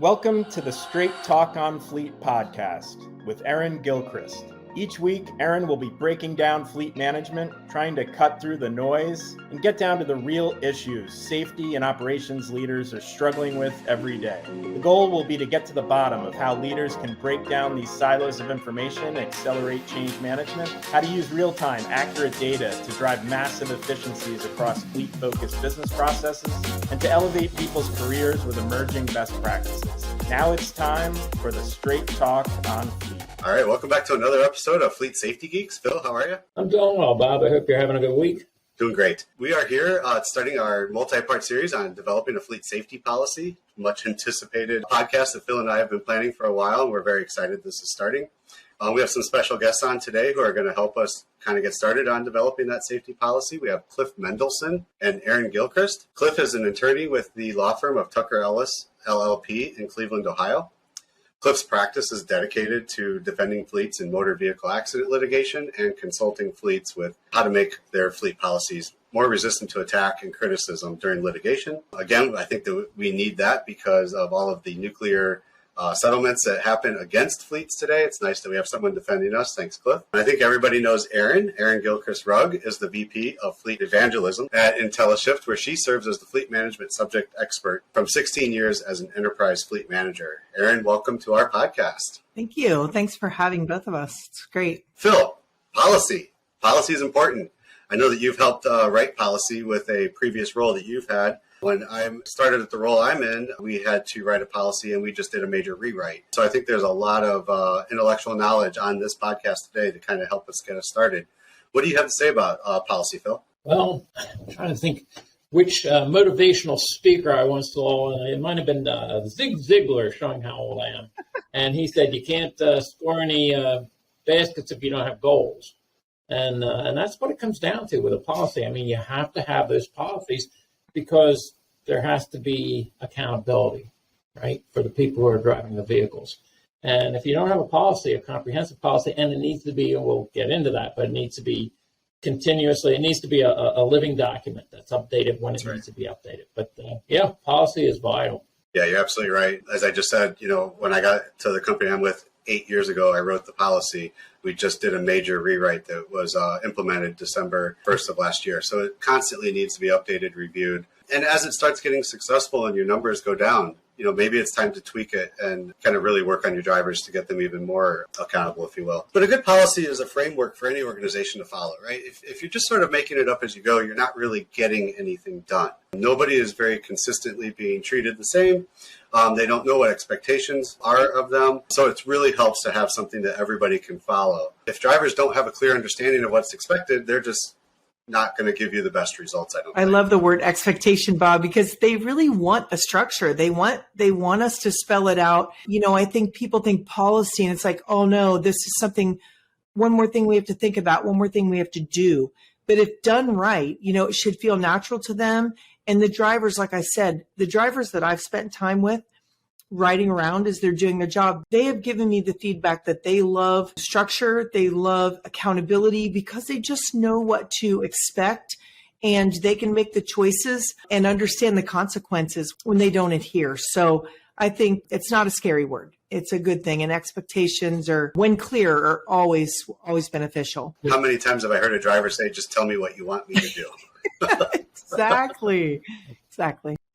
Welcome to the Straight Talk on Fleet podcast with Erin Gilchrist. Each week, Erin will be breaking down fleet management, trying to cut through the noise and get down to the real issues safety and operations leaders are struggling with every day. The goal will be to get to the bottom of how leaders can break down these silos of information, accelerate change management, how to use real-time, accurate data to drive massive efficiencies across fleet-focused business processes, and to elevate people's careers with emerging best practices. Now it's time for the Straight Talk on Fleet. All right, welcome back to another episode of Fleet Safety Geeks. Phil, how are you? I'm doing well, Bob. I hope you're having a good week. Doing great. We are here starting our multi-part series on developing a fleet safety policy, much anticipated podcast that Phil and I have been planning for a while, and we're very excited this is starting. We have some special guests on today who are going to help us kind of get started on developing that safety policy. We have Cliff Mendelsohn and Erin Gilchrist. Cliff is an attorney with the law firm of Tucker Ellis, LLP in Cleveland, Ohio. Cliff's practice is dedicated to defending fleets in motor vehicle accident litigation and consulting fleets with how to make their fleet policies more resistant to attack and criticism during litigation. Again, I think that we need that because of all of the nuclear settlements that happen against fleets today. It's nice that we have someone defending us. Thanks, Cliff. I think everybody knows Erin. Erin Gilchrist Rugg is the VP of Fleet Evangelism at IntelliShift, where she serves as the fleet management subject expert from 16 years as an enterprise fleet manager. Erin, welcome to our podcast. Thank you. Thanks for having both of us. It's great. Phil, policy. Policy is important. I know that you've helped write policy with a previous role that you've had. When I started at the role I'm in, we had to write a policy and we just did a major rewrite. So I think there's a lot of intellectual knowledge on this podcast today to kind of help us get us started. What do you have to say about policy, Phil? Well, I'm trying to think which motivational speaker I once saw. It might have been Zig Ziglar, showing how old I am. And he said, you can't score any baskets if you don't have goals. And that's what it comes down to with a policy. I mean, you have to have those policies because there has to be accountability, right, for the people who are driving the vehicles. And if you don't have a policy, a comprehensive policy, and it needs to be, and we'll get into that, but it needs to be continuously, it needs to be a living document that's updated when it needs to be updated. But yeah, policy is vital. Yeah, you're absolutely right. As I just said, when I got to the company I'm with 8 years ago, I wrote the policy. We just did a major rewrite that was implemented December 1st of last year. So it constantly needs to be updated, reviewed. And as it starts getting successful and your numbers go down, maybe it's time to tweak it and kind of really work on your drivers to get them even more accountable, if you will. But a good policy is a framework for any organization to follow, right? If you're just sort of making it up as you go, you're not really getting anything done. Nobody is very consistently being treated the same. They don't know what expectations are of them. So it really helps to have something that everybody can follow. If drivers don't have a clear understanding of what's expected, they're just not going to give you the best results, I don't think. Love the word expectation, Bob, because they really want a structure. They want us to spell it out. I think people think policy and it's like, oh no, this is something, one more thing we have to think about, one more thing we have to do. But if done right, it should feel natural to them. And the drivers, like I said, the drivers that I've spent time with riding around as they're doing their job, they have given me the feedback that they love structure, they love accountability because they just know what to expect and they can make the choices and understand the consequences when they don't adhere. So I think it's not a scary word. It's a good thing. And expectations are, when clear, are always beneficial. How many times have I heard a driver say, just tell me what you want me to do? Exactly.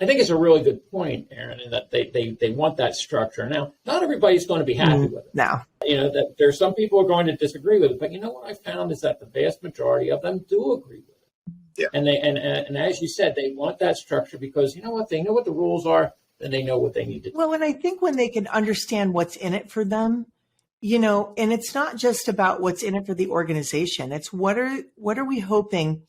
I think it's a really good point, Erin, in that they want that structure. Now, not everybody's going to be happy with it. No. That there's some people who are going to disagree with it, but what I found is that the vast majority of them do agree with it. Yeah. And as you said, they want that structure because they know what the rules are, and they know what they need to do. Well, and I think when they can understand what's in it for them, and it's not just about what's in it for the organization. It's what are we hoping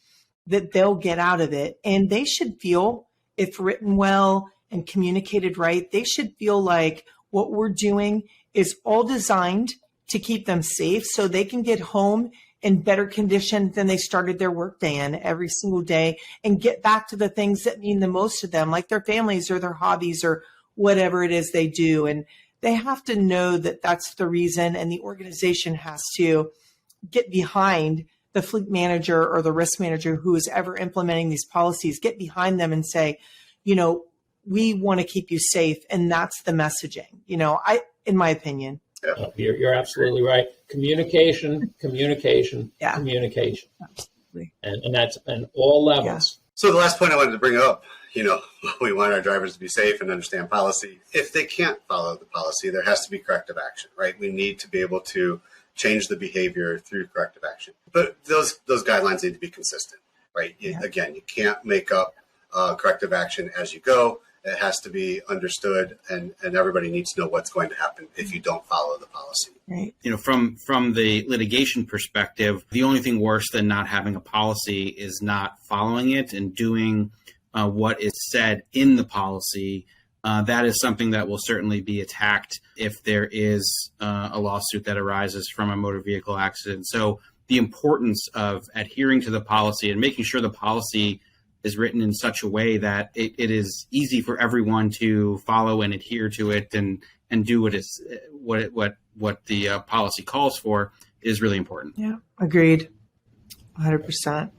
that they'll get out of it, and they should feel, if written well and communicated right, they should feel like what we're doing is all designed to keep them safe so they can get home in better condition than they started their workday in every single day and get back to the things that mean the most to them, like their families or their hobbies or whatever it is they do. And they have to know that that's the reason, and the organization has to get behind the fleet manager or the risk manager who is ever implementing these policies, get behind them and say, we want to keep you safe. And that's the messaging, in my opinion. Yeah. You're absolutely right. Communication, communication, Yeah. communication. Absolutely. And that's on all levels. Yeah. So the last point I wanted to bring up, we want our drivers to be safe and understand policy. If they can't follow the policy, there has to be corrective action, right? We need to be able to change the behavior through corrective action. But those guidelines need to be consistent, right? Again, you can't make up corrective action as you go. It has to be understood, and everybody needs to know what's going to happen if you don't follow the policy. Right. From the litigation perspective, the only thing worse than not having a policy is not following it and doing what is said in the policy. That is something that will certainly be attacked if there is a lawsuit that arises from a motor vehicle accident. So the importance of adhering to the policy and making sure the policy is written in such a way that it is easy for everyone to follow and adhere to it and do what the policy calls for is really important. Yeah, agreed. 100%.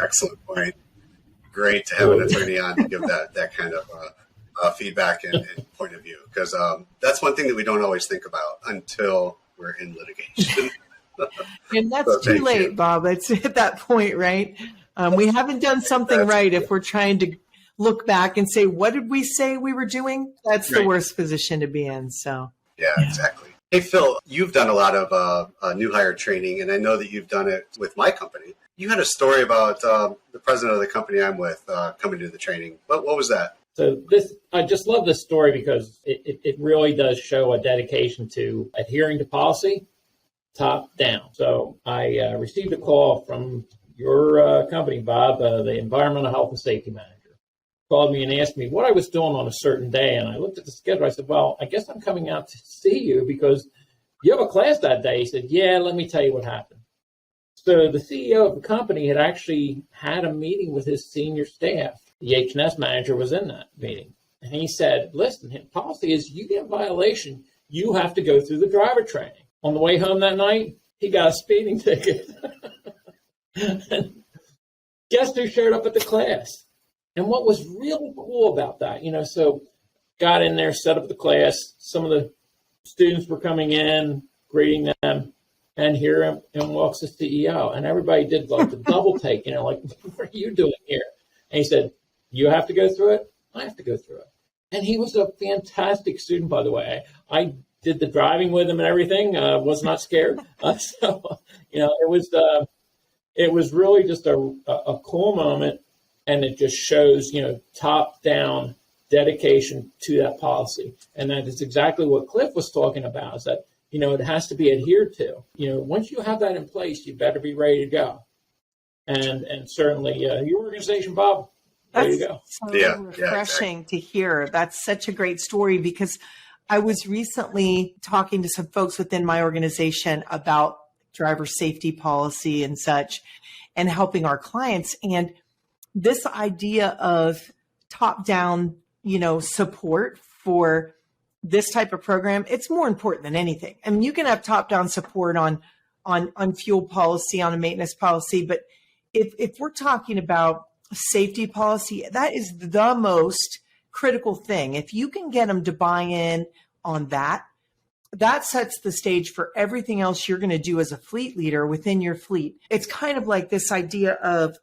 Excellent point. Great to have an attorney on to give that kind of feedback and point of view, because that's one thing that we don't always think about until we're in litigation. And that's too late, Bob. It's at that point, right? We haven't done something right if we're trying to look back and say, what did we say we were doing? That's the worst position to be in. So yeah, exactly. Hey, Phil, you've done a lot of new hire training, and I know that you've done it with my company. You had a story about the president of the company I'm with coming to the training. What was that? So I just love this story because it really does show a dedication to adhering to policy, top down. So I received a call from your company, Bob, the environmental health and safety manager, called me and asked me what I was doing on a certain day. And I looked at the schedule. I said, well, I guess I'm coming out to see you because you have a class that day. He said, yeah, let me tell you what happened. So the CEO of the company had actually had a meeting with his senior staff. The H&S manager was in that meeting. And he said, listen, policy is you get a violation, you have to go through the driver training. On the way home that night, he got a speeding ticket. And guess who showed up at the class? And what was really cool about that, so got in there, set up the class. Some of the students were coming in, greeting them, and here in walks the CEO. And everybody did like the double take, like, what are you doing here? And he said, you have to go through it? I have to go through it. And he was a fantastic student, by the way. I did the driving with him and everything, was not scared. It was really just a cool moment, and it just shows, top-down dedication to that policy. And that is exactly what Cliff was talking about, is that, it has to be adhered to. Once you have that in place, you better be ready to go. And certainly your organization, Bob, ready to go. So refreshing to hear. That's such a great story, because I was recently talking to some folks within my organization about driver safety policy and such, and helping our clients. And this idea of top-down, support for this type of program, it's more important than anything. I mean, you can have top-down support on fuel policy, on a maintenance policy, but if we're talking about safety policy, that is the most critical thing. If you can get them to buy in on that, that sets the stage for everything else you're going to do as a fleet leader within your fleet. It's kind of like this idea of,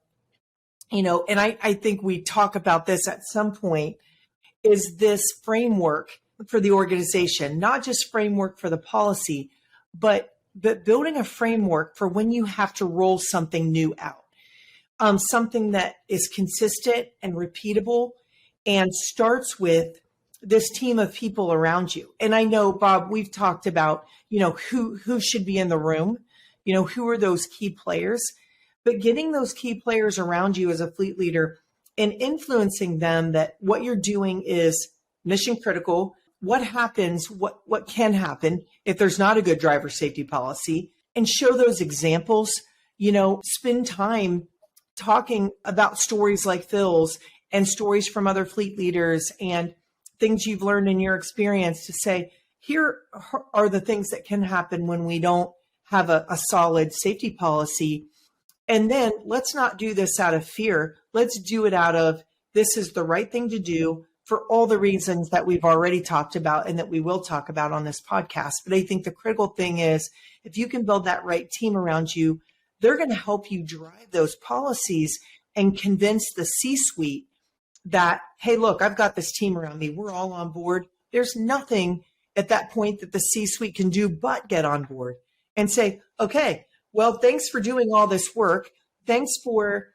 and I think we talk about this at some point, is this framework for the organization, not just framework for the policy, but building a framework for when you have to roll something new out, something that is consistent and repeatable and starts with this team of people around you. And I know, Bob, we've talked about, who should be in the room, who are those key players, but getting those key players around you as a fleet leader and influencing them that what you're doing is mission critical. What happens, what can happen if there's not a good driver safety policy, and show those examples, spend time talking about stories like Phil's and stories from other fleet leaders and things you've learned in your experience to say, here are the things that can happen when we don't have a solid safety policy. And then let's not do this out of fear. Let's do it out of, this is the right thing to do for all the reasons that we've already talked about and that we will talk about on this podcast. But I think the critical thing is if you can build that right team around you, they're going to help you drive those policies and convince the C-suite that, hey, look, I've got this team around me. We're all on board. There's nothing at that point that the C-suite can do but get on board and say, okay, well, thanks for doing all this work. Thanks for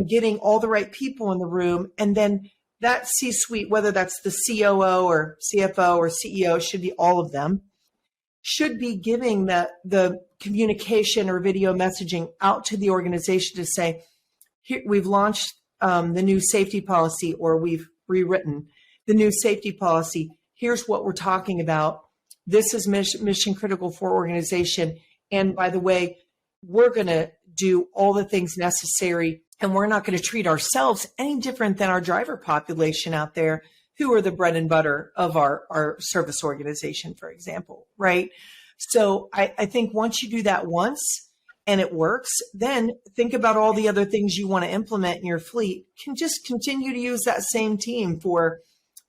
getting all the right people in the room. And then that C-suite, whether that's the COO or CFO or CEO, should be all of them, should be giving the communication or video messaging out to the organization to say, here, we've launched the new safety policy, or we've rewritten the new safety policy. Here's what we're talking about. This is mission critical for organization. And by the way, we're going to do all the things necessary, and we're not going to treat ourselves any different than our driver population out there, who are the bread and butter of our service organization, for example, right? So I think once you do that once and it works, then think about all the other things you want to implement in your fleet. Can just continue to use that same team for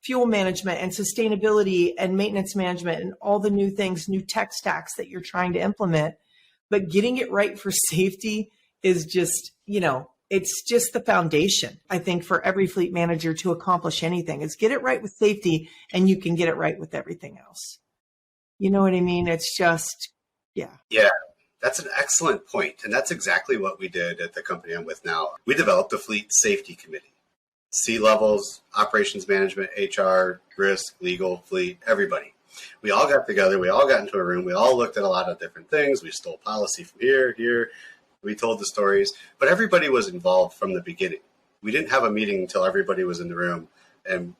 fuel management and sustainability and maintenance management and all the new things, new tech stacks that you're trying to implement. But getting it right for safety is just, it's just the foundation, I think, for every fleet manager to accomplish anything, is get it right with safety, and you can get it right with everything else. You know what I mean? It's just, yeah. Yeah, that's an excellent point. And that's exactly what we did at the company I'm with now. We developed a fleet safety committee. C-levels, operations management, HR, risk, legal, fleet, everybody. We all got together. We all got into a room. We all looked at a lot of different things. We stole policy from here. We told the stories, but everybody was involved from the beginning. We didn't have a meeting until everybody was in the room. And,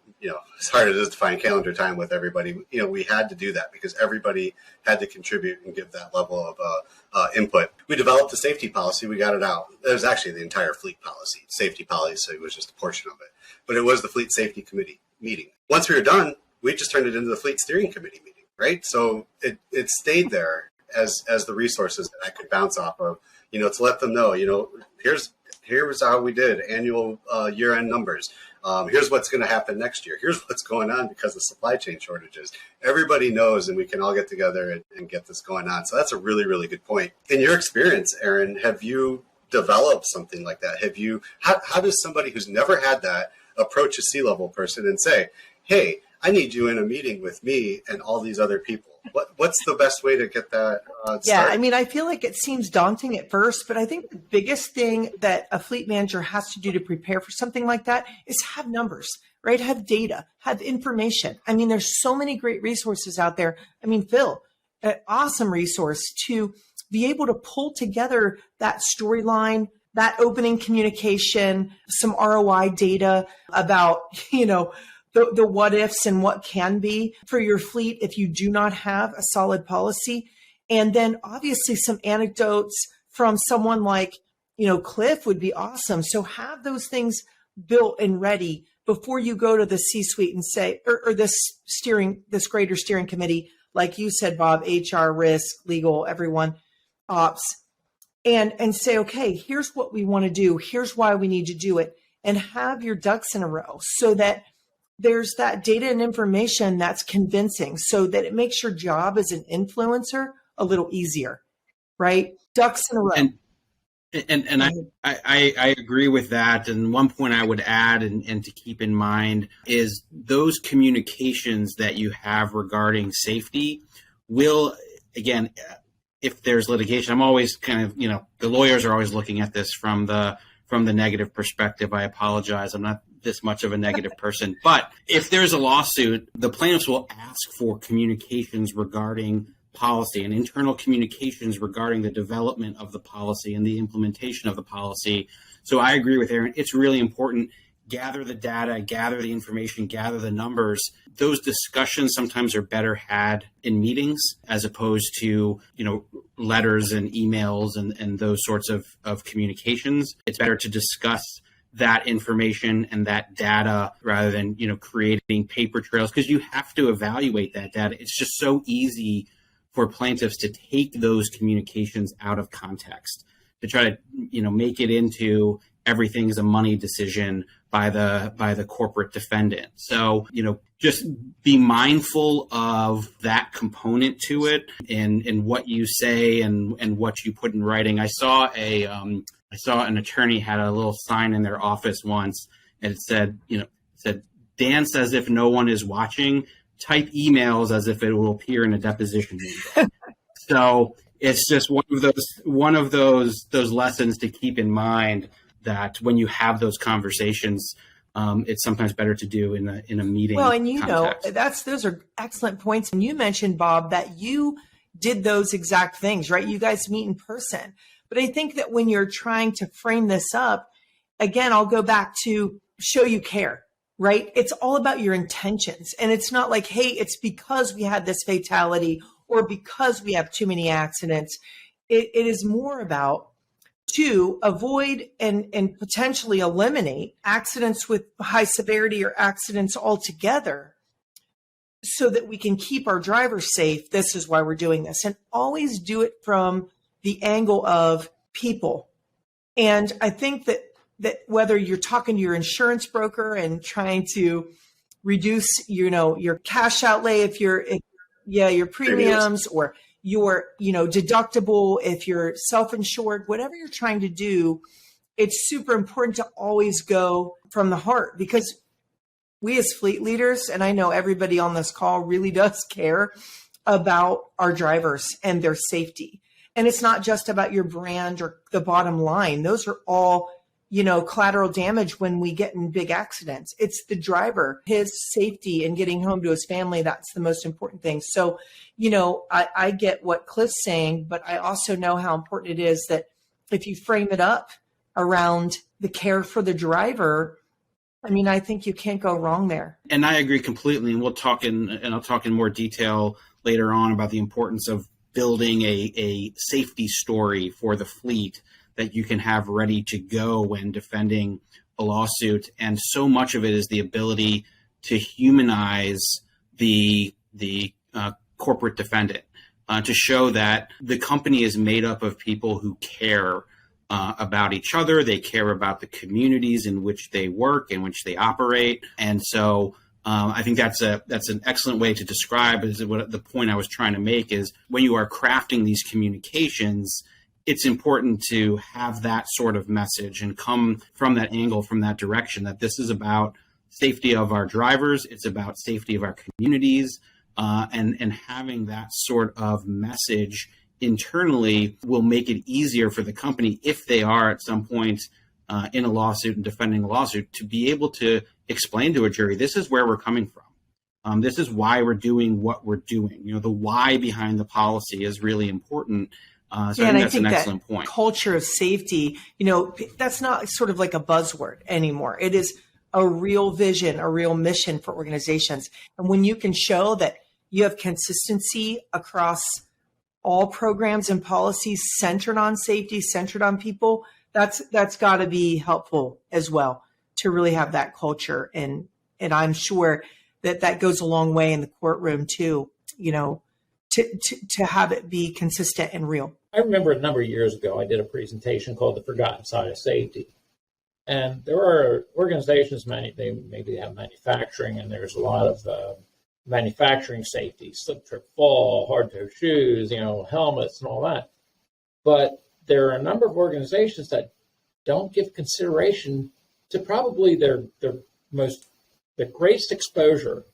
as hard as it is to find calendar time with everybody, we had to do that because everybody had to contribute and give that level of input. We developed a safety policy. We got it out. It was actually the entire fleet policy. Safety policy was just a portion of it, but it was the fleet safety committee meeting. Once we were done, we just turned it into the fleet steering committee meeting, right? So it stayed there as the resources that I could bounce off of, to let them know, here's how we did annual year-end numbers. Here's what's going to happen next year. Here's what's going on because of supply chain shortages. Everybody knows, and we can all get together and get this going on. So that's a really, really good point. In your experience, Erin, have you developed something like that? How does somebody who's never had that approach a C-level person and say, hey, I need you in a meeting with me and all these other people? What's the best way to get that started? Yeah, I feel like it seems daunting at first, but I think the biggest thing that a fleet manager has to do to prepare for something like that is have numbers, right? Have data, have information. There's so many great resources out there. Phil, an awesome resource to be able to pull together that storyline, that opening communication, some ROI data about, the what ifs and what can be for your fleet if you do not have a solid policy. And then obviously some anecdotes from someone like, Cliff would be awesome. So have those things built and ready before you go to the C-suite and say, or this greater steering committee, like you said, Bob, HR, risk, legal, everyone, ops, and say, okay, here's what we want to do. Here's why we need to do it, and have your ducks in a row so that there's that data and information that's convincing, so that it makes your job as an influencer a little easier, right? Ducks in a row. And I agree with that. And one point I would add and to keep in mind is those communications that you have regarding safety will, again, if there's litigation, I'm always kind of, the lawyers are always looking at this from the negative perspective. I apologize. I'm not this much of a negative person, but if there's a lawsuit, the plaintiffs will ask for communications regarding policy and internal communications regarding the development of the policy and the implementation of the policy. So I agree with Erin. It's really important. Gather the data, gather the information, gather the numbers. Those discussions sometimes are better had in meetings as opposed to, letters and emails and those sorts of communications. It's better to discuss that information and that data rather than, creating paper trails, because you have to evaluate that data. It's just so easy for plaintiffs to take those communications out of context, to try to, make it into everything's a money decision by the corporate defendant. So, just be mindful of that component to it and what you say and what you put in writing. I saw an attorney had a little sign in their office once, and it said, Dan says if no one is watching, type emails as if it will appear in a deposition. So it's just one of those lessons to keep in mind, that when you have those conversations, it's sometimes better to do in a meeting. Well, and context. those are excellent points. And you mentioned, Bob, that you did those exact things, right? You guys meet in person. But I think that when you're trying to frame this up, again, I'll go back to show you care, right? It's all about your intentions. And it's not like, hey, it's because we had this fatality or because we have too many accidents. It is more about to avoid and potentially eliminate accidents with high severity or accidents altogether so that we can keep our drivers safe. This is why we're doing this. And always do it from the angle of people. And I think that whether you're talking to your insurance broker and trying to reduce, your cash outlay, your premiums, or your, deductible, if you're self-insured, whatever you're trying to do, it's super important to always go from the heart, because we as fleet leaders, and I know everybody on this call really does care about our drivers and their safety. And it's not just about your brand or the bottom line. Those are all, collateral damage when we get in big accidents. It's the driver, his safety and getting home to his family. That's the most important thing. So, I get what Cliff's saying, but I also know how important it is that if you frame it up around the care for the driver, I think you can't go wrong there. And I agree completely. And I'll talk in more detail later on about the importance of building a safety story for the fleet that you can have ready to go when defending a lawsuit. And so much of it is the ability to humanize the corporate defendant, to show that the company is made up of people who care about each other. They care about the communities in which they work, in which they operate. And so I think that's an excellent way to describe is what the point I was trying to make is when you are crafting these communications, it's important to have that sort of message and come from that angle, from that direction, that this is about safety of our drivers. It's about safety of our communities, and having that sort of message internally will make it easier for the company, if they are at some point in a lawsuit and defending a lawsuit, to be able to explain to a jury, this is where we're coming from. This is why we're doing what we're doing. The why behind the policy is really important. So I think that's an excellent point. Culture of safety, that's not sort of like a buzzword anymore. It is a real vision, a real mission for organizations. And when you can show that you have consistency across all programs and policies centered on safety, centered on people, that's got to be helpful as well to really have that culture. And I'm sure that goes a long way in the courtroom too, to have it be consistent and real. I remember a number of years ago, I did a presentation called The Forgotten Side of Safety. And there are organizations, maybe have manufacturing, and there's a lot of manufacturing safety, slip, trip, fall, hard-toe shoes, helmets and all that. But there are a number of organizations that don't give consideration to probably their greatest exposure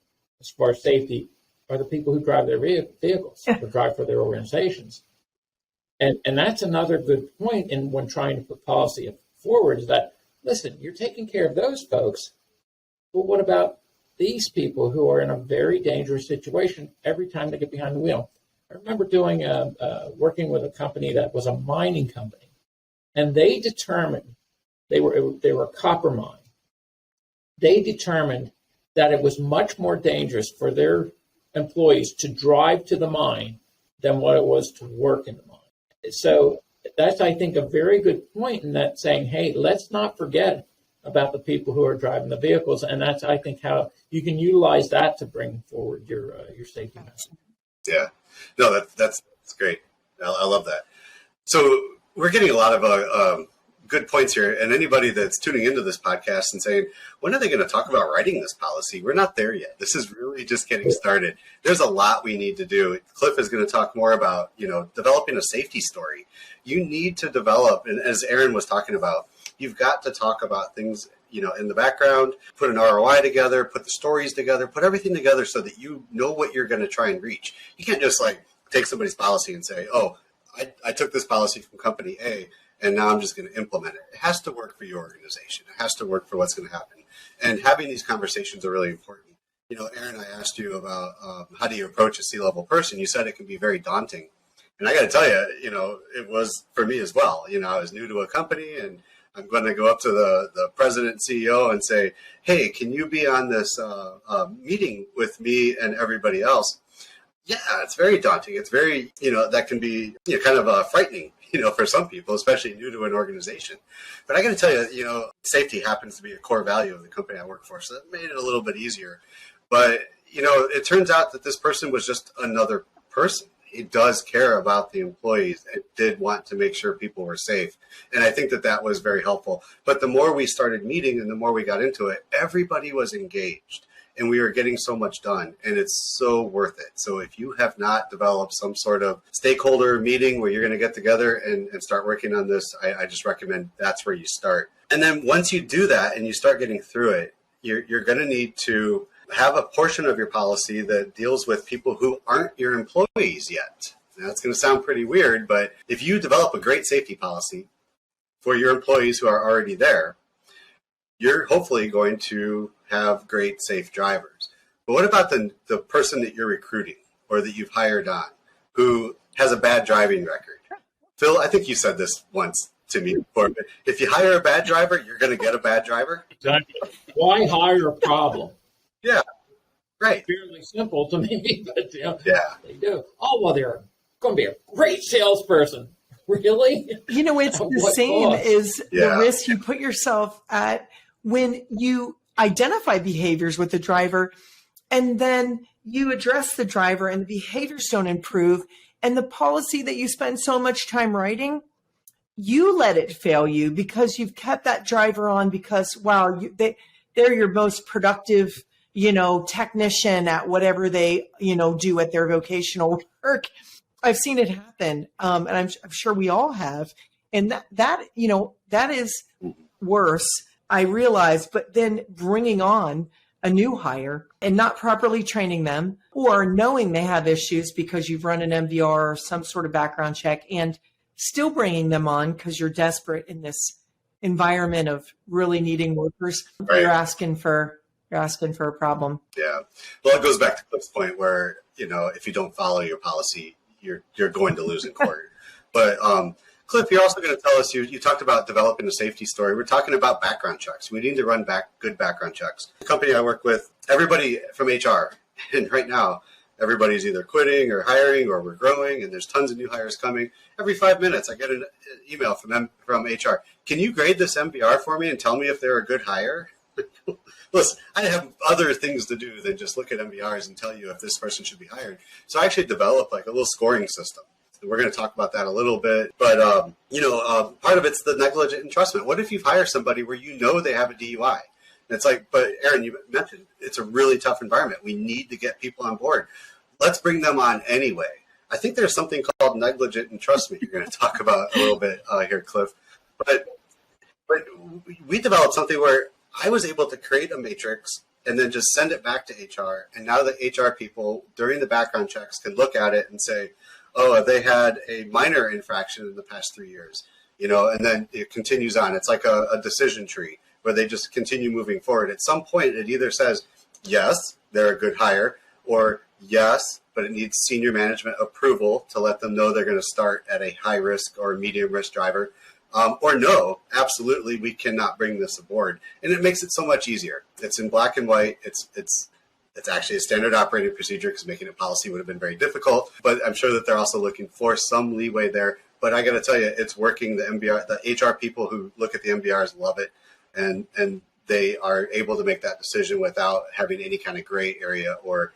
as far as safety are the people who drive their vehicles, or drive for their organizations. And that's another good point in when trying to put policy forward, is that, listen, you're taking care of those folks, but what about these people who are in a very dangerous situation every time they get behind the wheel? I remember working with a company that was a mining company, and they determined, they were a copper mine. They determined that it was much more dangerous for their employees to drive to the mine than what it was to work in the mine. So that's, I think, a very good point in that, saying, hey, let's not forget about the people who are driving the vehicles. And that's, I think, how you can utilize that to bring forward your safety message. Yeah, no, that's great. I love that. So we're getting a lot of good points here. And anybody that's tuning into this podcast and saying, when are they going to talk about writing this policy? We're not there yet. This is really just getting started. There's a lot we need to do. Cliff is going to talk more about, developing a safety story. You need to develop, and as Erin was talking about, you've got to talk about things, in the background, put an ROI together, put the stories together, put everything together so that you know what you're going to try and reach. You can't just take somebody's policy and say, oh, I took this policy from company A and now I'm just going to implement it. It has to work for your organization. It has to work for what's going to happen. And having these conversations are really important. Erin, I asked you about how do you approach a C-level person? You said it can be very daunting. And I got to tell you, it was for me as well. I was new to a company and I'm going to go up to the president and CEO and say, hey, can you be on this meeting with me and everybody else? Yeah, it's very daunting. It's very, that can be kind of frightening, for some people, especially new to an organization. But I got to tell you, safety happens to be a core value of the company I work for. So that made it a little bit easier. But, it turns out that this person was just another person. He does care about the employees and did want to make sure people were safe. And I think that was very helpful. But the more we started meeting and the more we got into it, everybody was engaged and we were getting so much done, and it's so worth it. So if you have not developed some sort of stakeholder meeting where you're going to get together and start working on this, I just recommend that's where you start. And then once you do that and you start getting through it, you're going to need to have a portion of your policy that deals with people who aren't your employees yet. Now, it's going to sound pretty weird, but if you develop a great safety policy for your employees who are already there, you're hopefully going to have great, safe drivers. But what about the person that you're recruiting or that you've hired on who has a bad driving record? Phil, I think you said this once to me before, but if you hire a bad driver, you're going to get a bad driver? Exactly. Why hire a problem? Yeah, right. Fairly simple to me, but yeah, they do. Oh, well, they're going to be a great salesperson. Really? It's the same as the risk you put yourself at when you identify behaviors with the driver and then you address the driver and the behaviors don't improve. And the policy that you spend so much time writing, you let it fail you because you've kept that driver on because, wow, they're your most productive technician at whatever they, do at their vocational work. I've seen it happen. And I'm sure we all have. And that is worse, I realize, but then bringing on a new hire and not properly training them or knowing they have issues because you've run an MVR or some sort of background check and still bringing them on because you're desperate in this environment of really needing workers. Right. You're asking for a problem. Yeah. Well, it goes back to Cliff's point where, if you don't follow your policy, you're going to lose in court. But Cliff, you're also going to tell us, you talked about developing a safety story. We're talking about background checks. We need to run good background checks. The company I work with, everybody from HR, and right now, everybody's either quitting or hiring or we're growing and there's tons of new hires coming. Every 5 minutes, I get an email from HR. Can you grade this MVR for me and tell me if they're a good hire? Listen, I have other things to do than just look at MVRs and tell you if this person should be hired. So I actually developed a little scoring system. We're going to talk about that a little bit. But, part of it's the negligent entrustment. What if you hire somebody where they have a DUI? And it's but Erin, you mentioned it's a really tough environment. We need to get people on board. Let's bring them on anyway. I think there's something called negligent entrustment you're going to talk about a little bit here, Cliff. But we developed something where I was able to create a matrix and then just send it back to HR. And now the HR people during the background checks can look at it and say, oh, they had a minor infraction in the past 3 years, and then it continues on. It's like a decision tree where they just continue moving forward. At some point, it either says, yes, they're a good hire, or yes, but it needs senior management approval to let them know they're going to start at a high risk or medium risk driver. Or no, absolutely, we cannot bring this aboard. And it makes it so much easier. It's in black and white. It's actually a standard operating procedure because making it policy would have been very difficult. But I'm sure that they're also looking for some leeway there. But I got to tell you, it's working. The MBR, the HR people who look at the MBRs love it. And they are able to make that decision without having any kind of gray area or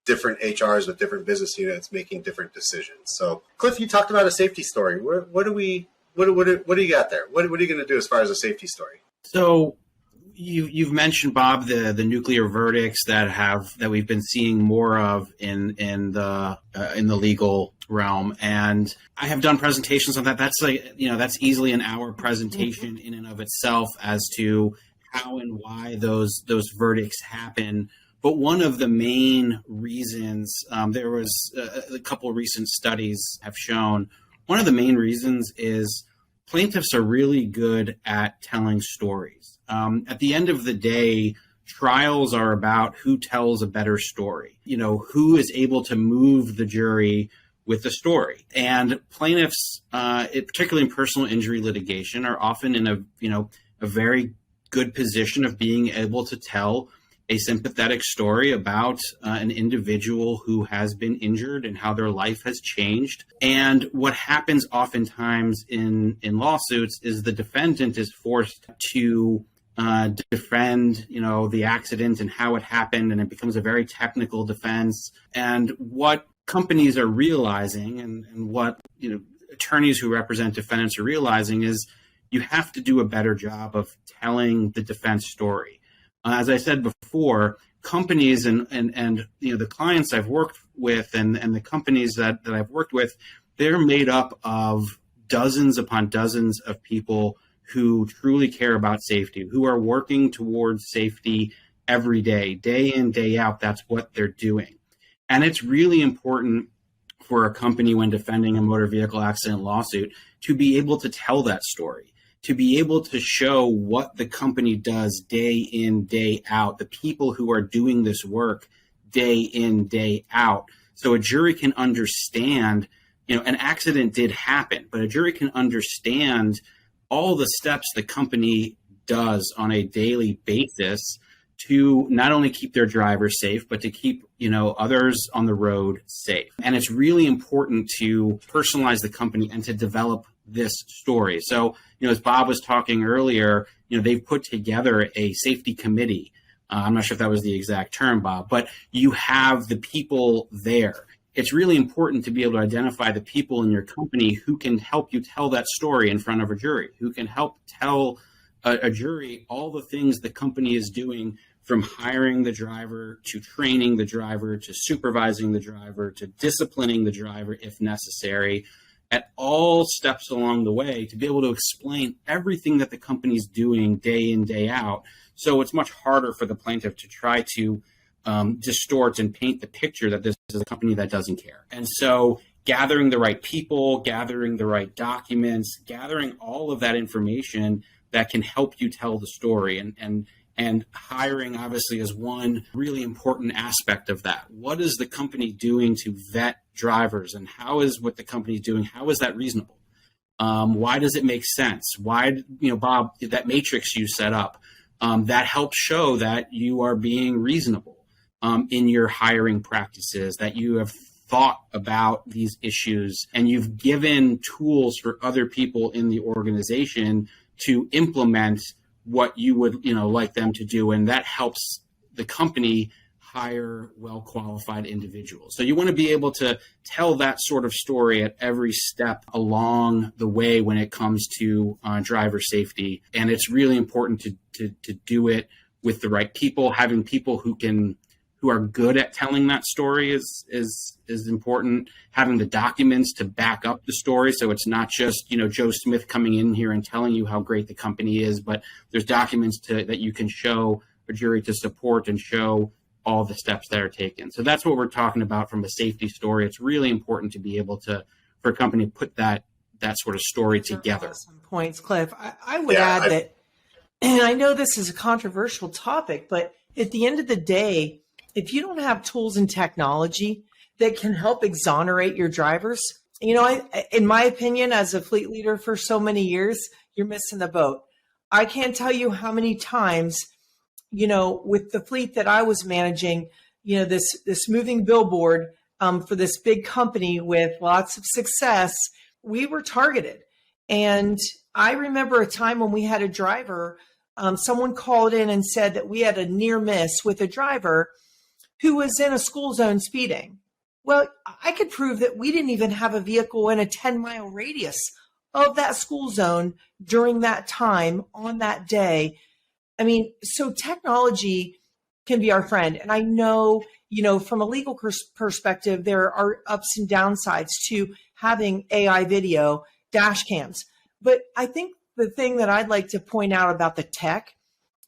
different HRs with different business units making different decisions. So, Cliff, you talked about a safety story. What do we what do you got there? What are you going to do as far as a safety story? So you've mentioned, Bob, the nuclear verdicts that we've been seeing more of in the legal realm, and I have done presentations on that. That's easily an hour presentation in and of itself as to how and why those verdicts happen. But one of the main reasons, there was a couple of recent studies have shown, one of the main reasons is plaintiffs are really good at telling stories. At the end of the day, trials are about who tells a better story, who is able to move the jury with the story. And plaintiffs, particularly in personal injury litigation, are often in a very good position of being able to tell a sympathetic story about an individual who has been injured and how their life has changed. And what happens oftentimes in lawsuits is the defendant is forced to defend, the accident and how it happened, and it becomes a very technical defense. And what companies are realizing, and what attorneys who represent defendants are realizing, is you have to do a better job of telling the defense story. As I said before, companies and the clients I've worked with and the companies that I've worked with, they're made up of dozens upon dozens of people who truly care about safety, who are working towards safety every day in, day out. That's what they're doing. And it's really important for a company when defending a motor vehicle accident lawsuit to be able to tell that story, to be able to show what the company does day in, day out, the people who are doing this work day in, day out. So a jury can understand, an accident did happen, but a jury can understand all the steps the company does on a daily basis to not only keep their drivers safe, but to keep, others on the road safe. And it's really important to personalize the company and to develop this story. So, as Bob was talking earlier, they've put together a safety committee. I'm not sure if that was the exact term, Bob, but you have the people there. It's really important to be able to identify the people in your company who can help you tell that story in front of a jury, who can help tell a jury all the things the company is doing, from hiring the driver to training the driver to supervising the driver to disciplining the driver if necessary, at all steps along the way, to be able to explain everything that the company's doing day in, day out. So it's much harder for the plaintiff to try to distort and paint the picture that this is a company that doesn't care. And so gathering the right people, gathering the right documents, gathering all of that information that can help you tell the story, and hiring obviously is one really important aspect of that. What is the company doing to vet drivers, and how is what the company is doing, how is that reasonable? Why does it make sense? Why, Bob, that matrix you set up, that helps show that you are being reasonable in your hiring practices, that you have thought about these issues, and you've given tools for other people in the organization to implement what you would, like them to do. And that helps the company hire well-qualified individuals. So you want to be able to tell that sort of story at every step along the way when it comes to driver safety. And it's really important to do it with the right people. Having people who are good at telling that story is important. Having the documents to back up the story, so it's not just Joe Smith coming in here and telling you how great the company is, but there's documents that you can show a jury to support and show all the steps that are taken. So that's what we're talking about from a safety story. It's really important to be able for a company to put that sort of story together. Awesome points, Cliff. I would add that, and I know this is a controversial topic, but at the end of the day, if you don't have tools and technology that can help exonerate your drivers, in my opinion, as a fleet leader for so many years, you're missing the boat. I can't tell you how many times, with the fleet that I was managing, this moving billboard for this big company with lots of success, we were targeted. And I remember a time when we had a driver, someone called in and said that we had a near miss with a driver who was in a school zone speeding. Well, I could prove that we didn't even have a vehicle in a 10-mile radius of that school zone during that time on that day. I mean, so technology can be our friend. And I know, from a legal perspective, there are ups and downsides to having AI video dash cams. But I think the thing that I'd like to point out about the tech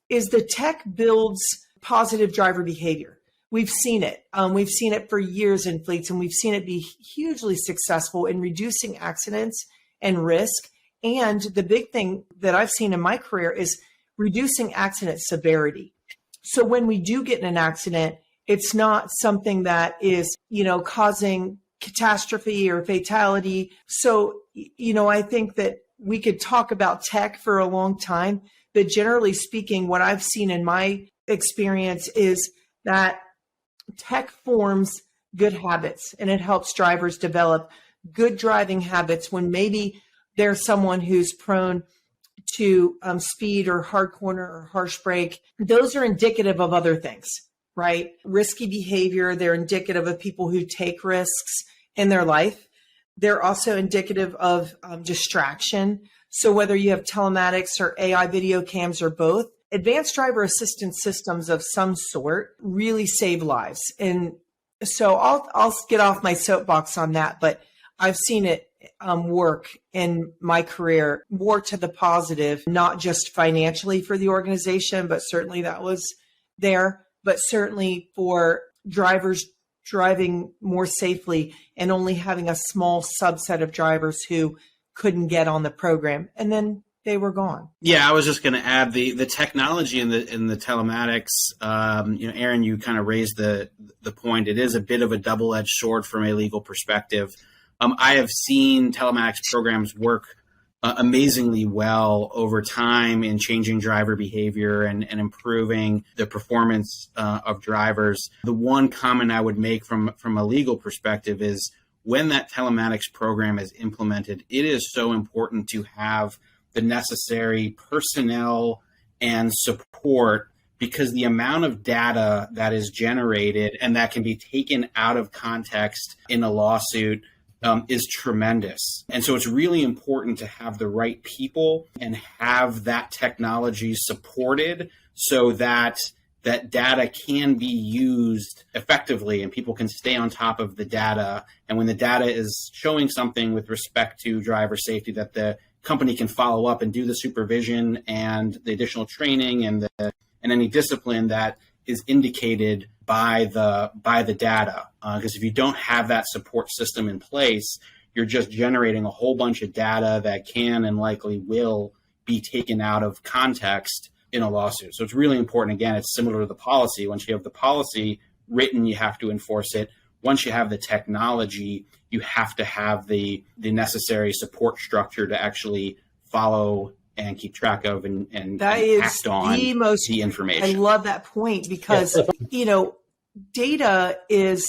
is the tech builds positive driver behavior. We've seen it. We've seen it for years in fleets, and we've seen it be hugely successful in reducing accidents and risk. And the big thing that I've seen in my career is reducing accident severity. So when we do get in an accident, it's not something that is, causing catastrophe or fatality. So, I think that we could talk about tech for a long time, but generally speaking, what I've seen in my experience is that tech forms good habits, and it helps drivers develop good driving habits when maybe there's someone who's prone to speed or hard corner or harsh brake. Those are indicative of other things, right? Risky behavior. They're indicative of people who take risks in their life. They're also indicative of distraction. So whether you have telematics or AI video cams or both, advanced driver assistance systems of some sort really save lives. And so I'll get off my soapbox on that, but I've seen it work in my career more to the positive, not just financially for the organization, but certainly that was there, but certainly for drivers driving more safely and only having a small subset of drivers who couldn't get on the program. And then they were gone. Yeah, I was just going to add the technology in the telematics. Erin, you kind of raised the point. It is a bit of a double-edged sword from a legal perspective. I have seen telematics programs work amazingly well over time in changing driver behavior and improving the performance of drivers. The one comment I would make from a legal perspective is when that telematics program is implemented, it is so important to have the necessary personnel and support, because the amount of data that is generated and that can be taken out of context in a lawsuit is tremendous. And so it's really important to have the right people and have that technology supported so that that data can be used effectively and people can stay on top of the data. And when the data is showing something with respect to driver safety, that the company can follow up and do the supervision and the additional training and any discipline that is indicated by the data. Because if you don't have that support system in place, you're just generating a whole bunch of data that can and likely will be taken out of context in a lawsuit. So it's really important. Again, it's similar to the policy. Once you have the policy written, you have to enforce it. Once you have the technology, you have to have the necessary support structure to actually follow and keep track of and act on the information. I love that point because, data is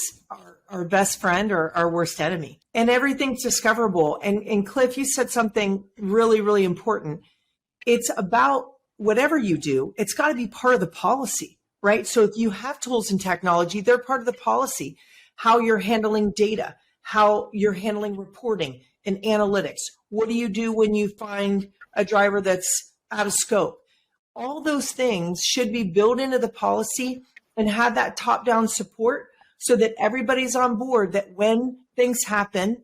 our best friend or our worst enemy, and everything's discoverable. And Cliff, you said something really, really important. It's about whatever you do, it's got to be part of the policy, right? So if you have tools and technology, they're part of the policy. How you're handling data, how you're handling reporting and analytics. What do you do when you find a driver that's out of scope? All those things should be built into the policy and have that top-down support so that everybody's on board, that when things happen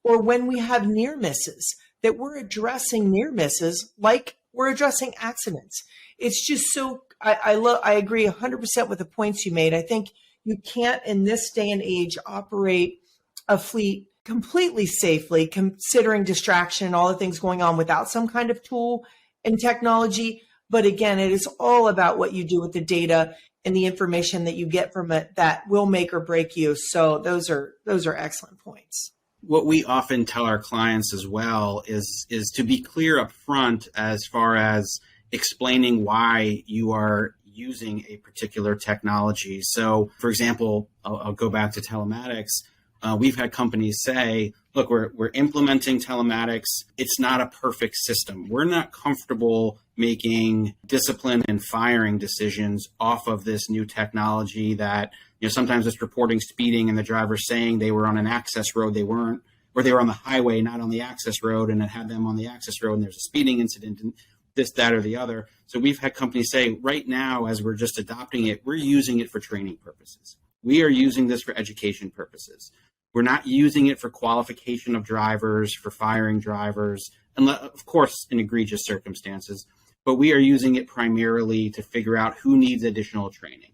or when we have near misses, that we're addressing near misses like we're addressing accidents. It's just so, I agree 100% with the points you made. I think you can't in this day and age operate a fleet completely safely, considering distraction and all the things going on without some kind of tool and technology. But again, it is all about what you do with the data and the information that you get from it that will make or break you. So those are excellent points. What we often tell our clients as well is to be clear up front as far as explaining why you are using a particular technology. So, for example, I'll go back to telematics. We've had companies say, look, we're implementing telematics. It's not a perfect system. We're not comfortable making discipline and firing decisions off of this new technology that, sometimes it's reporting speeding and the driver saying they were on an access road, they weren't. or they were on the highway, not on the access road, and it had them on the access road and there's a speeding incident and this, that, or the other. So we've had companies say right now, as we're just adopting it, we're using it for training purposes. We are using this for education purposes. We're not using it for qualification of drivers, for firing drivers, unless, of course, in egregious circumstances, but we are using it primarily to figure out who needs additional training.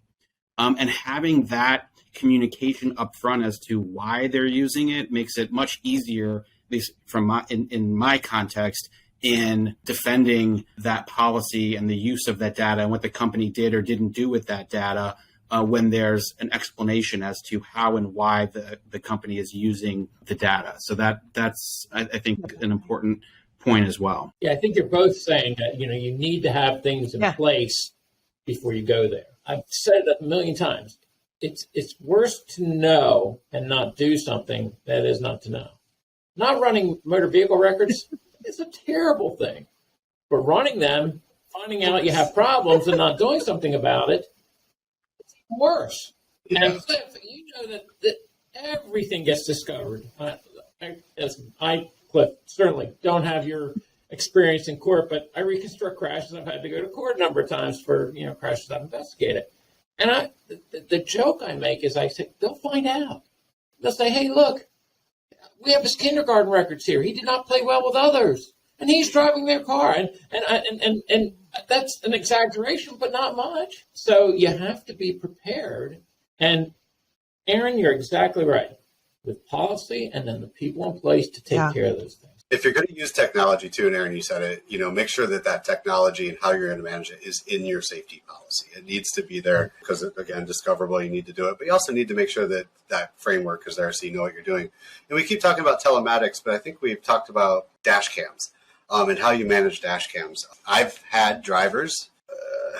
And having that communication up front as to why they're using it makes it much easier, at least from in my context, in defending that policy and the use of that data and what the company did or didn't do with that data when there's an explanation as to how and why the company is using the data. So that's I think, an important point as well. Yeah, I think you're both saying that, you need to have things in place before you go there. I've said that a million times. It's worse to know and not do something than it is not to know. Not running motor vehicle records is a terrible thing. But running them, finding out you have problems and not doing something about it, it's even worse. Yeah. And Cliff, you know that everything gets discovered. Cliff, certainly don't have your experience in court, but I reconstruct crashes. I've had to go to court a number of times for crashes I've investigated. And the joke I make is I say, they'll find out. They'll say, hey, look, we have his kindergarten records here. He did not play well with others, and he's driving their car. And that's an exaggeration, but not much. So you have to be prepared. And Erin, you're exactly right. With policy and then the people in place to take care of those things. If you're going to use technology too, and Erin, you said it, make sure that technology and how you're going to manage it is in your safety policy. It needs to be there because, again, discoverable, you need to do it. But you also need to make sure that framework is there so you know what you're doing. And we keep talking about telematics, but I think we've talked about dash cams and how you manage dash cams. I've had drivers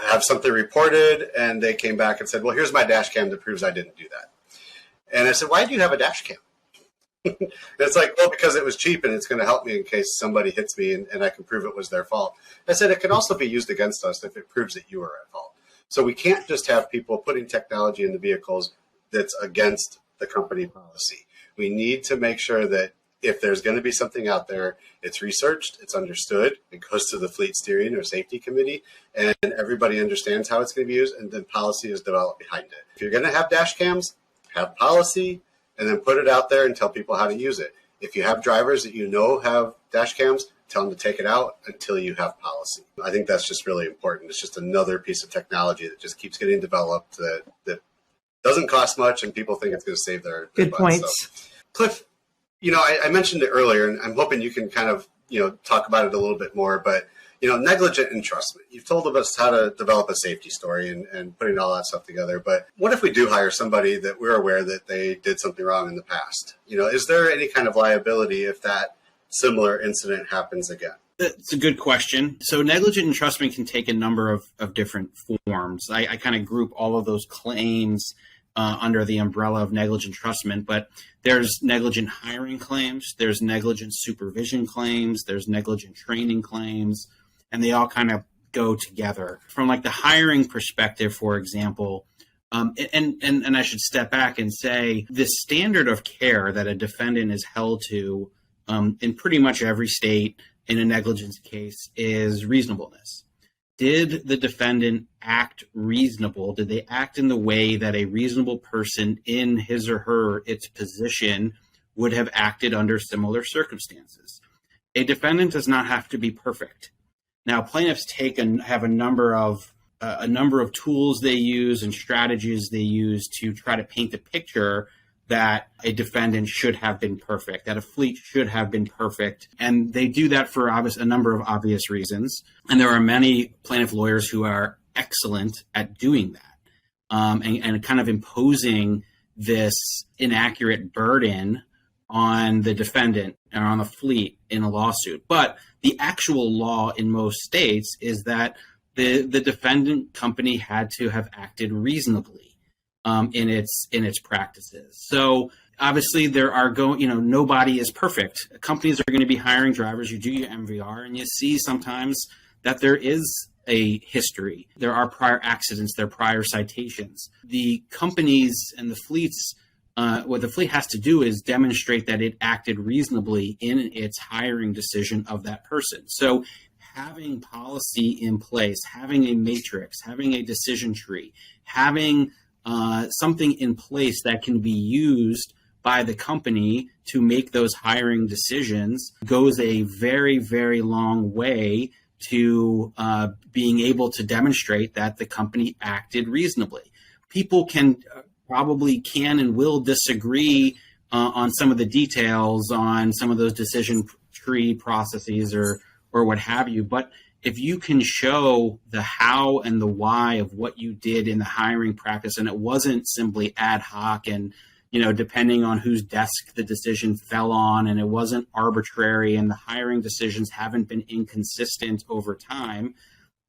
have something reported, and they came back and said, well, here's my dash cam that proves I didn't do that. And I said, why do you have a dash cam? And it's like, well, because it was cheap and it's going to help me in case somebody hits me and I can prove it was their fault. I said, it can also be used against us if it proves that you were at fault. So we can't just have people putting technology in the vehicles that's against the company policy. We need to make sure that if there's going to be something out there, it's researched, it's understood, it goes to the fleet steering or safety committee, and everybody understands how it's going to be used, and then policy is developed behind it. If you're going to have dash cams, have policy, and then put it out there and tell people how to use it. If you have drivers that have dash cams, tell them to take it out until you have policy. I think that's just really important. It's just another piece of technology that just keeps getting developed that doesn't cost much and people think it's going to save their good points. So, Cliff, I mentioned it earlier, and I'm hoping you can kind of, talk about it a little bit more, but negligent entrustment. You've told us how to develop a safety story and putting all that stuff together. But what if we do hire somebody that we're aware that they did something wrong in the past? Is there any kind of liability if that similar incident happens again? That's a good question. So negligent entrustment can take a number of different forms. I kind of group all of those claims under the umbrella of negligent entrustment, but there's negligent hiring claims, there's negligent supervision claims, there's negligent training claims, and they all kind of go together. From like the hiring perspective, for example, and I should step back and say the standard of care that a defendant is held to in pretty much every state in a negligence case is reasonableness. Did the defendant act reasonable? Did they act in the way that a reasonable person in his or its position would have acted under similar circumstances? A defendant does not have to be perfect. Now, plaintiffs have a number of tools they use and strategies they use to try to paint the picture that a defendant should have been perfect, that a fleet should have been perfect. And they do that for a number of obvious reasons. And there are many plaintiff lawyers who are excellent at doing that and kind of imposing this inaccurate burden on the defendant and on the fleet in a lawsuit. But the actual law in most states is that the defendant company had to have acted reasonably in its practices. So obviously there are nobody is perfect. Companies are going to be hiring drivers. You do your MVR and you see sometimes that there is a history. There are prior accidents, there are prior citations. The companies and the fleets what the fleet has to do is demonstrate that it acted reasonably in its hiring decision of that person. So having policy in place, having a matrix, having a decision tree, having something in place that can be used by the company to make those hiring decisions goes a very, very long way to being able to demonstrate that the company acted reasonably. People probably can and will disagree on some of the details on some of those decision tree processes or what have you. But if you can show the how and the why of what you did in the hiring practice, and it wasn't simply ad hoc and, depending on whose desk the decision fell on, and it wasn't arbitrary and the hiring decisions haven't been inconsistent over time,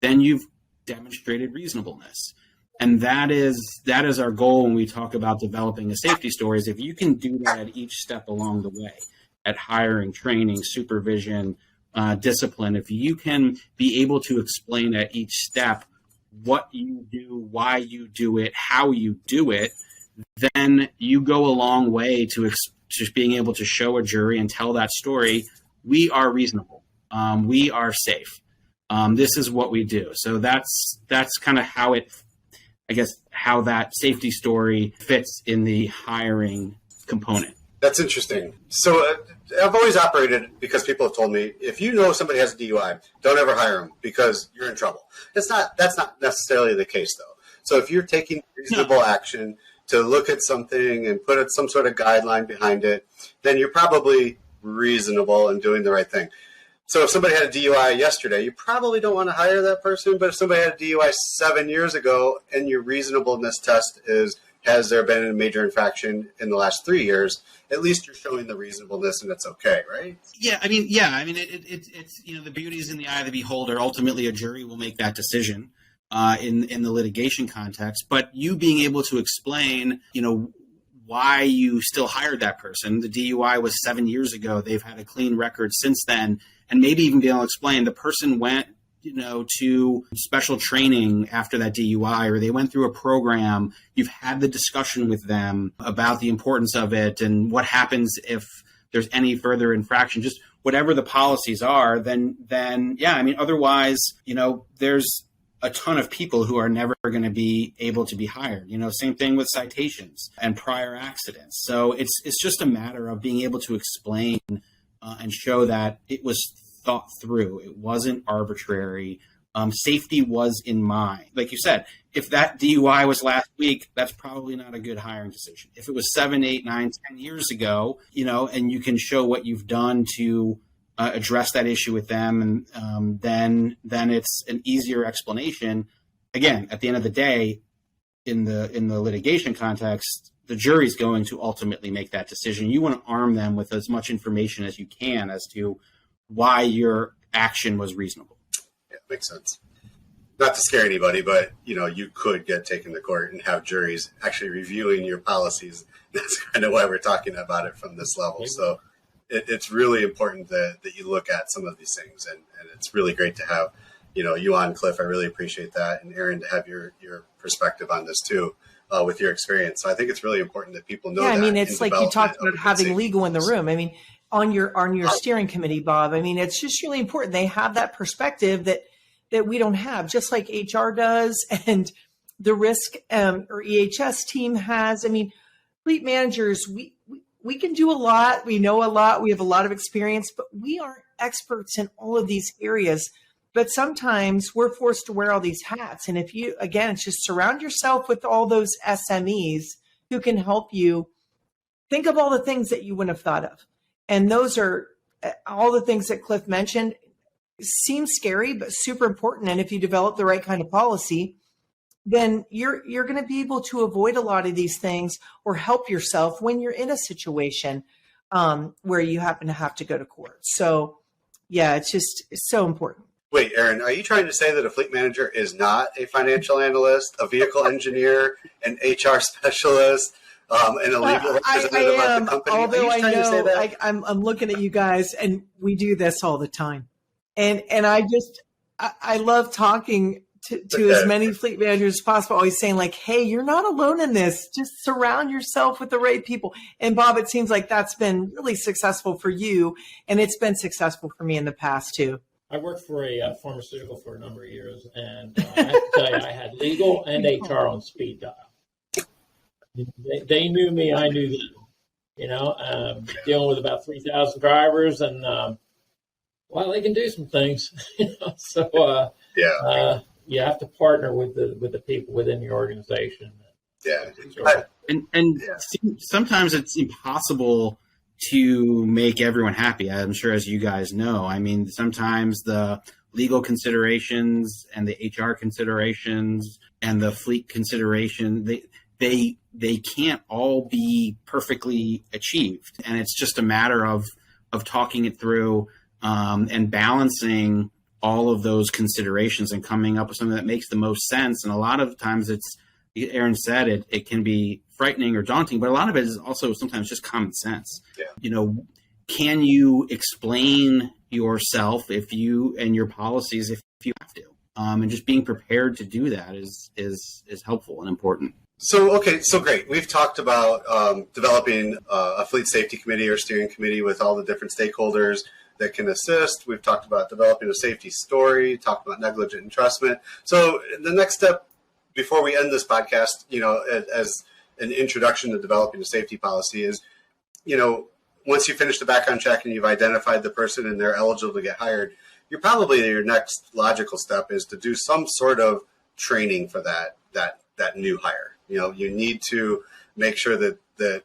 then you've demonstrated reasonableness. And that is our goal when we talk about developing a safety story, is if you can do that at each step along the way, at hiring, training, supervision, discipline, if you can be able to explain at each step what you do, why you do it, how you do it, then you go a long way to just being able to show a jury and tell that story. We are reasonable. We are safe. This is what we do. So that's kind of how how that safety story fits in the hiring component. That's interesting. So I've always operated because people have told me, if you know somebody has a DUI, don't ever hire them because you're in trouble. That's not necessarily the case, though. So if you're taking reasonable action to look at something and put some sort of guideline behind it, then you're probably reasonable and doing the right thing. So if somebody had a DUI yesterday, you probably don't want to hire that person. But if somebody had a DUI 7 years ago and your reasonableness test is, has there been a major infraction in the last 3 years, at least you're showing the reasonableness and it's okay, right? Yeah. It's the beauty is in the eye of the beholder. Ultimately, a jury will make that decision in the litigation context. But you being able to explain, why you still hired that person. The DUI was 7 years ago. They've had a clean record since then. And maybe even be able to explain the person went, to special training after that DUI, or they went through a program. You've had the discussion with them about the importance of it and what happens if there's any further infraction, just whatever the policies are, then otherwise, there's a ton of people who are never going to be able to be hired. Same thing with citations and prior accidents. So it's just a matter of being able to explain and show that it was thought through. It wasn't arbitrary. Safety was in mind. Like you said, if that DUI was last week, that's probably not a good hiring decision. If it was 7, 8, 9, 10 years ago, and you can show what you've done to address that issue with them, and then it's an easier explanation. Again, at the end of the day, in the litigation context, the jury's going to ultimately make that decision. You want to arm them with as much information as you can as to why your action was reasonable. Yeah, makes sense. Not to scare anybody, but you could get taken to court and have juries actually reviewing your policies. That's kind of why we're talking about it from this level. So it's really important that you look at some of these things, and it's really great to have you on, Cliff. I really appreciate that, and Erin, to have your perspective on this too, with your experience. So I think it's really important that people know. Yeah, it's like you talked about having legal in the room. On your steering committee, Bob, it's just really important they have that perspective that we don't have, just like HR does and the risk or EHS team has. Fleet managers, we can do a lot. We know a lot. We have a lot of experience, but we aren't experts in all of these areas. But sometimes we're forced to wear all these hats. And if you, again, it's just surround yourself with all those SMEs who can help you think of all the things that you wouldn't have thought of. And those are all the things that Cliff mentioned. Seem scary, but super important. And if you develop the right kind of policy, then you're going to be able to avoid a lot of these things or help yourself when you're in a situation where you happen to have to go to court. So, yeah, it's so important. Wait, Erin, are you trying to say that a fleet manager is not a financial analyst, a vehicle engineer, an HR specialist, and a legal representative of the company? Although I know I'm looking at you guys, and we do this all the time, and I love talking to as many fleet managers as possible, always saying like, hey, you're not alone in this. Just surround yourself with the right people. And Bob, it seems like that's been really successful for you, and it's been successful for me in the past too. I worked for a pharmaceutical for a number of years, and I have to tell you, I had legal and HR on speed dial. They knew me, I knew them. Dealing with about 3,000 drivers, and they can do some things. So you have to partner with the people within your organization. Yeah, sometimes it's impossible to make everyone happy. I'm sure, as you guys know, I mean, sometimes the legal considerations and the HR considerations and the fleet consideration, they can't all be perfectly achieved. And it's just a matter of talking it through and balancing all of those considerations and coming up with something that makes the most sense. And a lot of times it's, Erin said, it can be frightening or daunting, but a lot of it is also sometimes just common sense. Yeah. Can you explain yourself and your policies if you have to? And just being prepared to do that is helpful and important. So great. We've talked about developing a fleet safety committee or steering committee with all the different stakeholders that can assist. We've talked about developing a safety story, talked about negligent entrustment. So the next step before we end this podcast, as an introduction to developing a safety policy is, once you finish the background check and you've identified the person and they're eligible to get hired, your next logical step is to do some sort of training for that new hire. You need to make sure that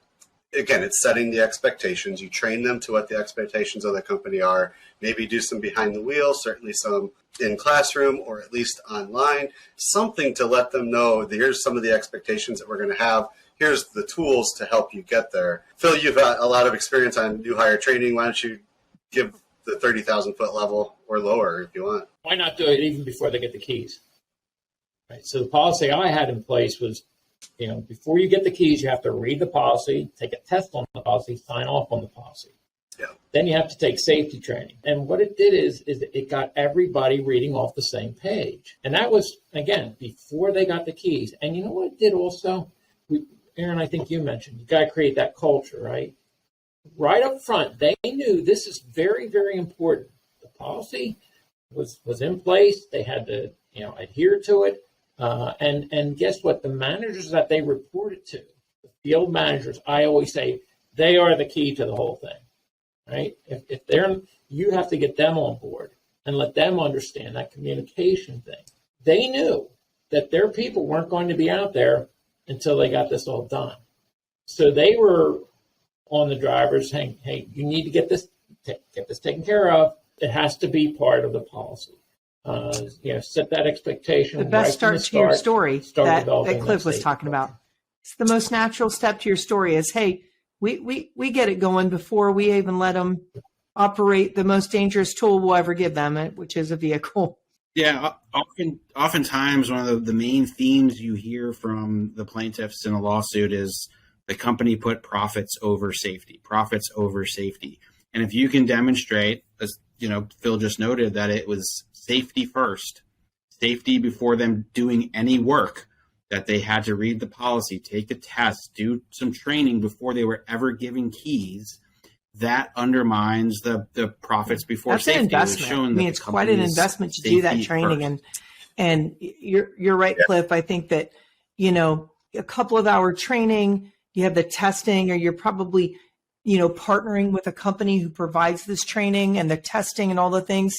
again, it's setting the expectations. You train them to what the expectations of the company are. Maybe do some behind the wheel, certainly some in classroom or at least online, something to let them know that here's some of the expectations that we're going to have. Here's the tools to help you get there. Phil, you've got a lot of experience on new hire training. Why don't you give the 30,000 foot level or lower if you want? Why not do it even before they get the keys? Right. So the policy I had in place was, before you get the keys, you have to read the policy, take a test on the policy, sign off on the policy. Yeah. Then you have to take safety training. And what it did is it got everybody reading off the same page. And that was, again, before they got the keys. And you know what it did also? Erin, I think you mentioned, you got to create that culture, right? Right up front, they knew this is very, very important. The policy was in place. They had to, adhere to it. And guess what? The managers that they reported to, the field managers, I always say, they are the key to the whole thing. Right? If you have to get them on board and let them understand that communication thing. They knew that their people weren't going to be out there until they got this all done. So they were on the drivers saying, hey, you need to get this taken care of. It has to be part of the policy. Set that expectation. The best start to your story that Cliff was talking about. It's the most natural step to your story is, hey, we get it going before we even let them operate the most dangerous tool we'll ever give them, which is a vehicle. Yeah, oftentimes one of the main themes you hear from the plaintiffs in a lawsuit is the company put profits over safety. And if you can demonstrate, as Phil just noted, that it was safety first, safety before them doing any work, that they had to read the policy, take a test, do some training before they were ever given keys, that undermines the profits before That's safety. An investment. It's quite an investment to do that training. First. And you're right, Cliff. I think that, a couple of hour training, you have the testing, or you're probably, partnering with a company who provides this training and the testing and all the things.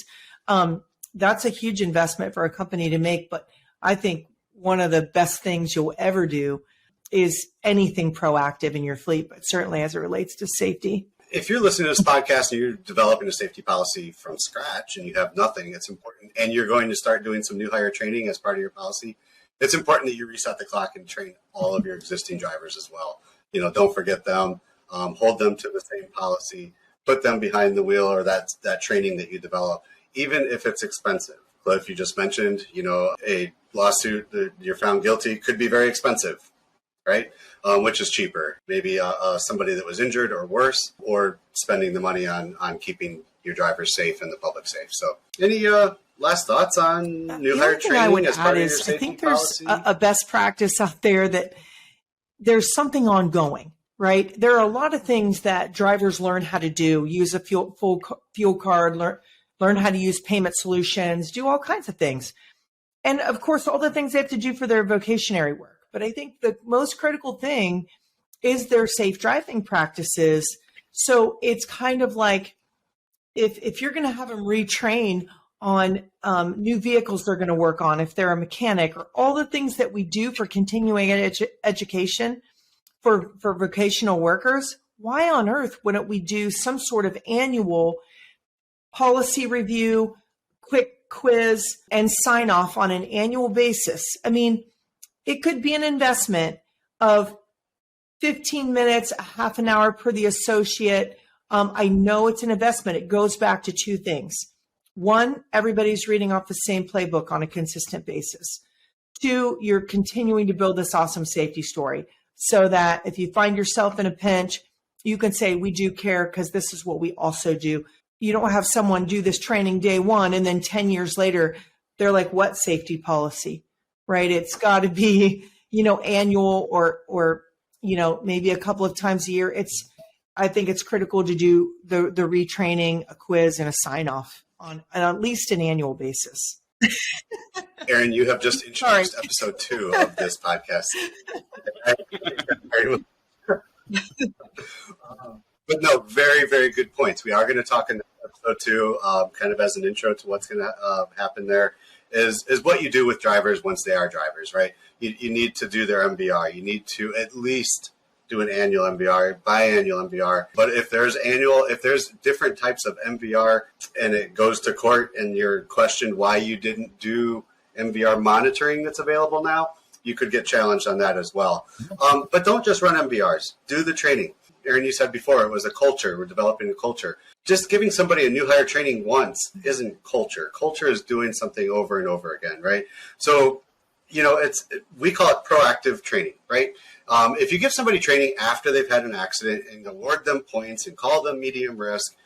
That's a huge investment for a company to make. But I think one of the best things you'll ever do is anything proactive in your fleet, but certainly as it relates to safety. If you're listening to this podcast and you're developing a safety policy from scratch and you have nothing, it's important, and you're going to start doing some new hire training as part of your policy, it's important that you reset the clock and train all of your existing drivers as well. Don't forget them, hold them to the same policy, put them behind the wheel, or that training that you develop, even if it's expensive. Cliff, you just mentioned, a lawsuit that you're found guilty could be very expensive, right? Which is cheaper? Maybe somebody that was injured or worse, or spending the money on keeping your drivers safe and the public safe. So any last thoughts on new hire training I would as part add of your is I safety think there's policy? a best practice out there that there's something ongoing, right? There are a lot of things that drivers learn how to do, use a full fuel card, learn how to use payment solutions, do all kinds of things. And of course, all the things they have to do for their vocationary work. But I think the most critical thing is their safe driving practices. So it's kind of like if you're going to have them retrain on new vehicles they're going to work on, if they're a mechanic, or all the things that we do for continuing education for vocational workers, why on earth wouldn't we do some sort of annual policy review, quick quiz, and sign off on an annual basis? I mean, it could be an investment of 15 minutes, a half an hour per the associate. I know it's an investment. It goes back to two things. One, everybody's reading off the same playbook on a consistent basis. Two, you're continuing to build this awesome safety story so that if you find yourself in a pinch, you can say, we do care because this is what we also do. You don't have someone do this training day one and then 10 years later, they're like, what safety policy, right? It's got to be, annual or maybe a couple of times a year. I think it's critical to do the retraining, a quiz, and a sign off on at least an annual basis. Erin, you have just introduced episode 2 of this podcast. But no, very, very good points. We are going to talk in episode 2, kind of as an intro to what's going to happen there, is what you do with drivers once they are drivers, right? You need to do their MVR. You need to at least do an annual MVR, biannual MVR. But if there's different types of MVR and it goes to court and you're questioned why you didn't do MVR monitoring that's available now, you could get challenged on that as well. But don't just run MVRs. Do the training. Erin, you said before it was a culture. We're developing a culture. Just giving somebody a new hire training once isn't culture. Culture is doing something over and over again, right? So, we call it proactive training, right? If you give somebody training after they've had an accident and award them points and call them medium risk,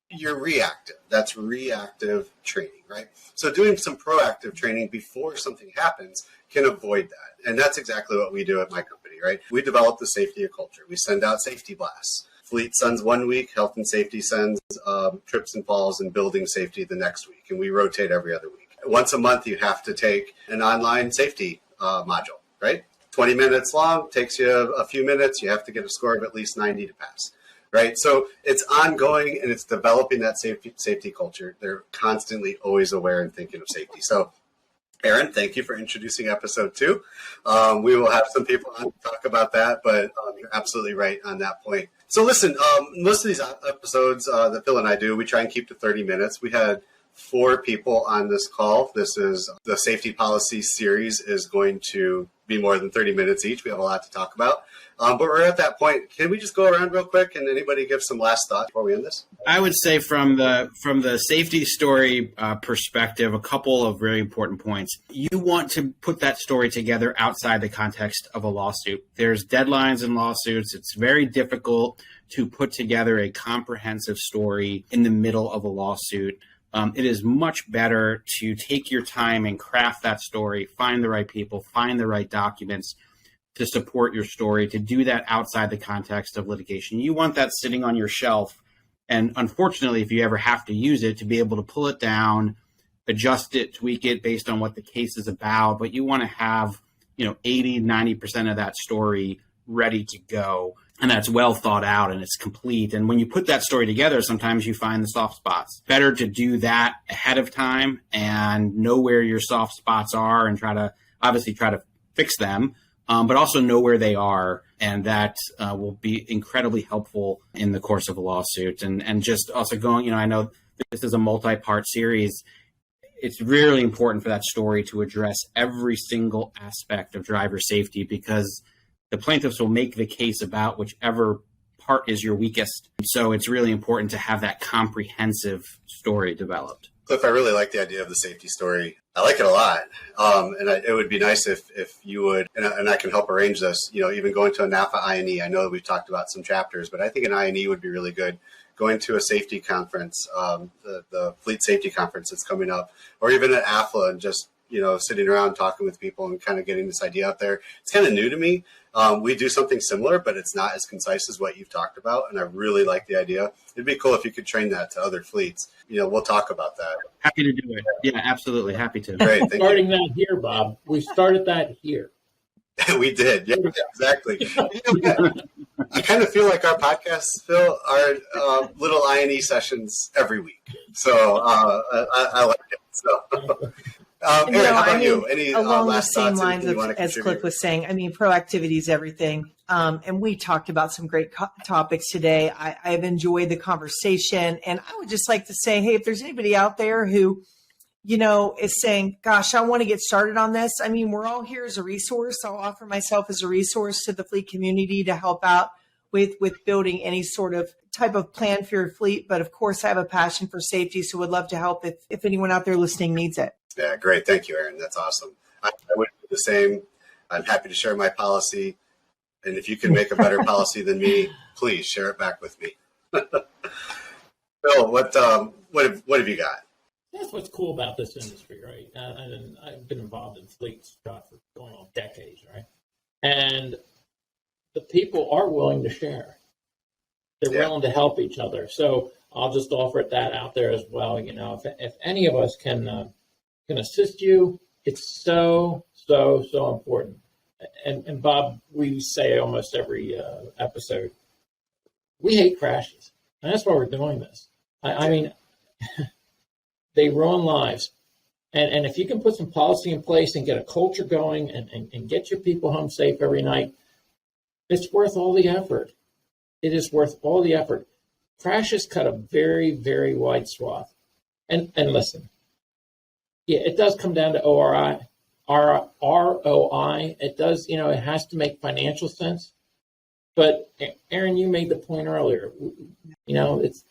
you're reactive. That's reactive training, right? So doing some proactive training before something happens can avoid that. And that's exactly what we do at my company, right? We develop the safety of culture. We send out safety blasts. Fleet sends 1 week, health and safety sends trips and falls and building safety the next week. And we rotate every other week. Once a month, you have to take an online safety module, right? 20 minutes long, takes you a few minutes. You have to get a score of at least 90 to pass, right? So it's ongoing and it's developing that safety culture. They're constantly always aware and thinking of safety. So, Erin, thank you for introducing episode 2. We will have some people on to talk about that, but you're absolutely right on that point. So listen, most of these episodes that Phil and I do, we try and keep to 30 minutes. We had 4 people on this call. This is the safety policy series is going to be more than 30 minutes each. We have a lot to talk about. But we're at that point. Can we just go around real quick and anybody give some last thoughts before we end this? I would say from the safety story perspective, a couple of really important points. You want to put that story together outside the context of a lawsuit. There's deadlines in lawsuits. It's very difficult to put together a comprehensive story in the middle of a lawsuit. It is much better to take your time and craft that story, find the right people, find the right documents to support your story, to do that outside the context of litigation. You want that sitting on your shelf. And unfortunately, if you ever have to use it, to be able to pull it down, adjust it, tweak it based on what the case is about. But you want to have, 80, 90% of that story ready to go. And that's well thought out and it's complete. And when you put that story together, sometimes you find the soft spots. Better to do that ahead of time and know where your soft spots are and try to fix them, but also know where they are. And that will be incredibly helpful in the course of a lawsuit. And just also going, I know this is a multi-part series. It's really important for that story to address every single aspect of driver safety because the plaintiffs will make the case about whichever part is your weakest. So it's really important to have that comprehensive story developed. Cliff, I really like the idea of the safety story. I like it a lot. It would be nice if you would, and I can help arrange this, even going to a NAFA INE. I know that we've talked about some chapters, but I think an INE would be really good. Going to a safety conference, the Fleet Safety Conference that's coming up, or even at AFLA, and just, sitting around talking with people and kind of getting this idea out there. It's kind of new to me. We do something similar, but it's not as concise as what you've talked about. And I really like the idea. It'd be cool if you could train that to other fleets. We'll talk about that. Happy to do it. Yeah, absolutely. Happy to. Great. Thank Starting you. that here, Bob. We started that here. We did. Yeah, exactly. I kind of feel like our podcasts, Phil, are little INE sessions every week. So I like it. So. Erin, how about you? Any along the last same thoughts, lines anything you want to as contribute? Cliff was saying, proactivity is everything. And we talked about some great topics today. I've enjoyed the conversation. And I would just like to say, hey, if there's anybody out there who, is saying, gosh, I want to get started on this. We're all here as a resource. I'll offer myself as a resource to the fleet community to help out with building any sort of type of plan for your fleet. But of course, I have a passion for safety, so would love to help if anyone out there listening needs it. Yeah, great. Thank you, Erin. That's awesome. I would do the same. I'm happy to share my policy. And if you can make a better policy than me, please share it back with me. Phil, what have you got? That's what's cool about this industry, right? And I've been involved in fleets for going on decades, right? And the people are willing to share. They're willing to help each other. So I'll just offer that out there as well. If any of us can assist you, it's so important. And Bob, we say almost every episode, we hate crashes. And that's why we're doing this. I mean, they ruin lives. And if you can put some policy in place and get a culture going and get your people home safe every night, it's worth all the effort. It is worth all the effort. Crashes cut a very, very wide swath. And listen, yeah, it does come down to ROI. It does, it has to make financial sense. But Erin, you made the point earlier. It's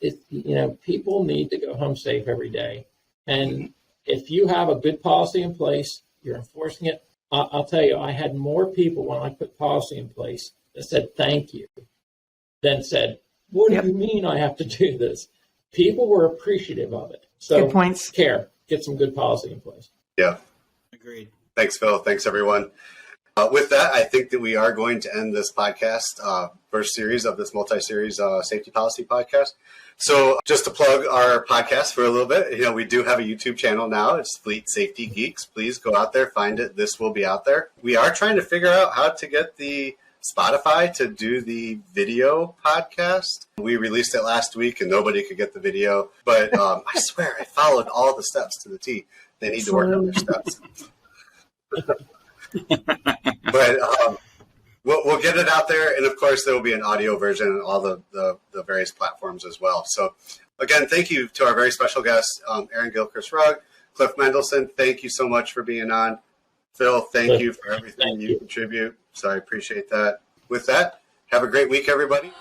people need to go home safe every day. And if you have a good policy in place, you're enforcing it. I'll tell you, I had more people when I put policy in place that said thank you than said, what do you mean I have to do this? People were appreciative of it. So good points. Get some good policy in place. Yeah. Agreed. Thanks, Phil. Thanks, everyone. With that, I think that we are going to end this podcast, first series of this multi-series safety policy podcast. So just to plug our podcast for a little bit, we do have a YouTube channel now. It's Fleet Safety Geeks. Please go out there, find it. This will be out there. We are trying to figure out how to get the Spotify to do the video podcast. We released it last week and nobody could get the video, but I swear I followed all the steps to the T. They need to work on their steps. But we'll get it out there, and of course there will be an audio version on all the various platforms as well. So again, thank you to our very special guests, Erin Gilchrist, Cliff Mendelsohn. Thank you so much for being on. Phil, thank you for everything you contribute. So I appreciate that. With that, have a great week, everybody.